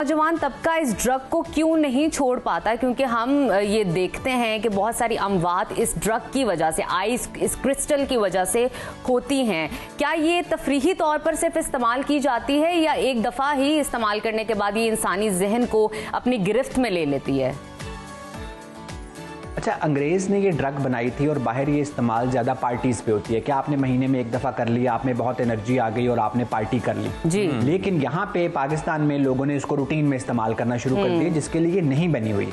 नौजवान तबका इस ड्रग को क्यों नहीं छोड़ पाता? क्योंकि हम ये देखते हैं कि बहुत सारी अमवात इस ड्रग की वजह से, आइस इस क्रिस्टल की वजह से होती हैं। क्या ये तफरीही तौर पर सिर्फ इस्तेमाल की जाती है या एक दफ़ा ही इस्तेमाल करने के बाद ये इंसानी जहन को अपनी गिरफ्त में ले लेती है? अच्छा, अंग्रेज़ ने ये ड्रग बनाई थी और बाहर ये इस्तेमाल ज़्यादा पार्टीज़ पे होती है। क्या आपने महीने में एक दफ़ा कर लिया, आप में बहुत एनर्जी आ गई और आपने पार्टी कर ली जी। लेकिन यहाँ पे पाकिस्तान में लोगों ने इसको रूटीन में इस्तेमाल करना शुरू कर दिया, जिसके लिए नहीं बनी हुई।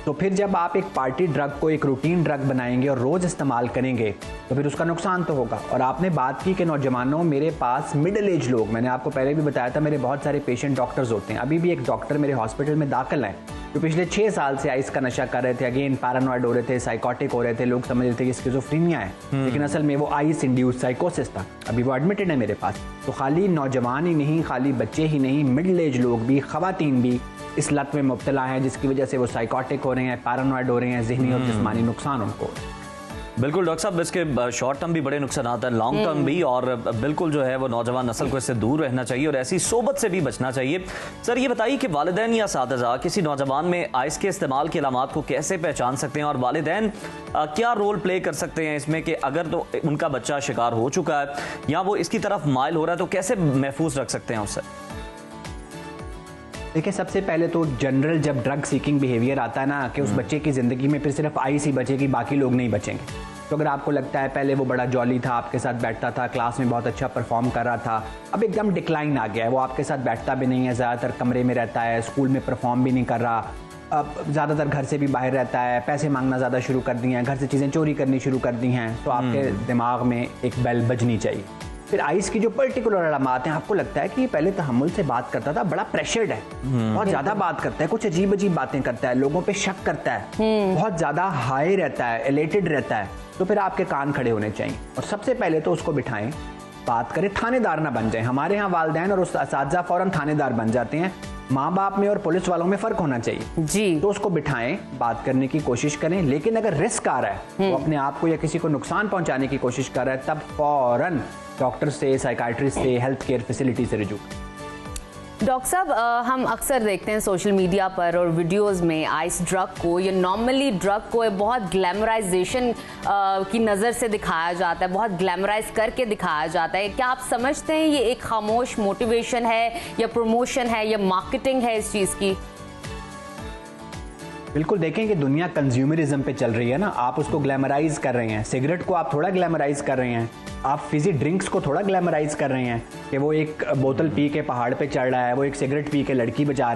तो फिर जब आप एक पार्टी ड्रग को एक रूटीन ड्रग बनाएंगे और रोज़ इस्तेमाल करेंगे तो फिर उसका नुकसान तो होगा। और आपने बात की कि नौजवानों, मेरे पास मिडिल एज लोग, मैंने आपको पहले भी बताया था, मेरे बहुत सारे पेशेंट डॉक्टर्स होते हैं। अभी भी एक डॉक्टर मेरे हॉस्पिटल में दाखिल हैं जो पिछले 6 साल से आइस का नशा कर रहे थे। अगेन पैरानॉइड हो रहे थे, साइकोटिक हो रहे थे, लोग समझ रहे थे कि स्किज़ोफ्रेनिया है, लेकिन असल में वो आइस इंड्यूस्ड साइकोसिस था। अभी वो एडमिटेड है मेरे पास। तो खाली नौजवान ही नहीं, खाली बच्चे ही नहीं, मिडिल एज लोग भी, ख़वातीन भी इस लत में मुब्तला हैं, जिसकी वजह से वो साइकोटिक हो रहे हैं, पैरानॉइड हो रहे हैं, ज़हनी और जिस्मानी नुकसान उनको। बिल्कुल डॉक्टर साहब, इसके शॉर्ट टर्म भी बड़े नुकसान आते हैं, लॉन्ग टर्म भी, और बिल्कुल जो है वो नौजवान नस्ल को इससे दूर रहना चाहिए और ऐसी सोबत से भी बचना चाहिए। सर ये बताइए कि वालिदैन या साथिज़ा किसी नौजवान में आइस के इस्तेमाल की अलामात को कैसे पहचान सकते हैं और वालिदैन क्या रोल प्ले कर सकते हैं इसमें कि अगर तो उनका बच्चा शिकार हो चुका है या वो इसकी तरफ माइल हो रहा है तो कैसे महफूज रख सकते हैं उससे? देखिए, सबसे पहले तो जनरल जब ड्रग सीकिंग बिहेवियर आता है ना कि उस बच्चे की ज़िंदगी में फिर सिर्फ आइस ही बचेगी, बाकी लोग नहीं बचेंगे। तो अगर आपको लगता है पहले वो बड़ा जॉली था, आपके साथ बैठता था, क्लास में बहुत अच्छा परफॉर्म कर रहा था, अब एकदम डिक्लाइन आ गया है, वो आपके साथ बैठता भी नहीं है, ज़्यादातर कमरे में रहता है, स्कूल में परफॉर्म भी नहीं कर रहा, अब ज़्यादातर घर से भी बाहर रहता है, पैसे मांगना ज़्यादा शुरू कर दिए हैं, घर से चीज़ें चोरी करनी शुरू कर दी हैं, तो आपके दिमाग में एक बेल बजनी चाहिए। फिर आइस की जो पर्टिकुलर अलामात हैं, आपको लगता है कि ये पहले तहम्मुल से बात करता था, बड़ा प्रेशर्ड है, बहुत ज़्यादा बात करता है, कुछ अजीब अजीब बातें करता है, लोगों पे शक करता है, बहुत ज़्यादा हाई रहता है, एलेटेड रहता है, तो फिर आपके कान खड़े होने चाहिए और सबसे पहले तो उसको बिठाएं, बात करें, थानेदार ना बन जाए। हमारे यहाँ वालिदैन और उस असातिज़ा फ़ौरन थानेदार बन जाते हैं। माँ बाप में और पुलिस वालों में फ़र्क होना चाहिए जी। तो उसको बिठाएं, बात करने की कोशिश करें, लेकिन अगर रिस्क आ रहा है, वो अपने आप को या किसी को नुकसान पहुंचाने की कोशिश कर रहा है, तब फौरन डॉक्टर से, साइकाइट्रिस्ट से, हेल्थ केयर फैसिलिटी से रुजू। डॉक्टर साहब, हम अक्सर देखते हैं सोशल मीडिया पर और वीडियोस में आइस ड्रग को, या नॉर्मली ड्रग को बहुत ग्लैमराइजेशन की नज़र से दिखाया जाता है, बहुत ग्लैमराइज करके दिखाया जाता है। क्या आप समझते हैं ये एक खामोश मोटिवेशन है या प्रमोशन है या मार्केटिंग है इस चीज़ की? बिल्कुल, देखें कि दुनिया कंज्यूमरिज्म पे चल रही है ना, आप उसको ग्लैमराइज कर रहे हैं। सिगरेट को आप थोड़ा ग्लैमराइज कर रहे हैं, आप फिजी ड्रिंक्स को थोड़ा ग्लैमराइज कर रहे हैं कि वो एक बोतल पी के पहाड़ पे चढ़ रहा है, वो एक सिगरेट पी के लड़की बचा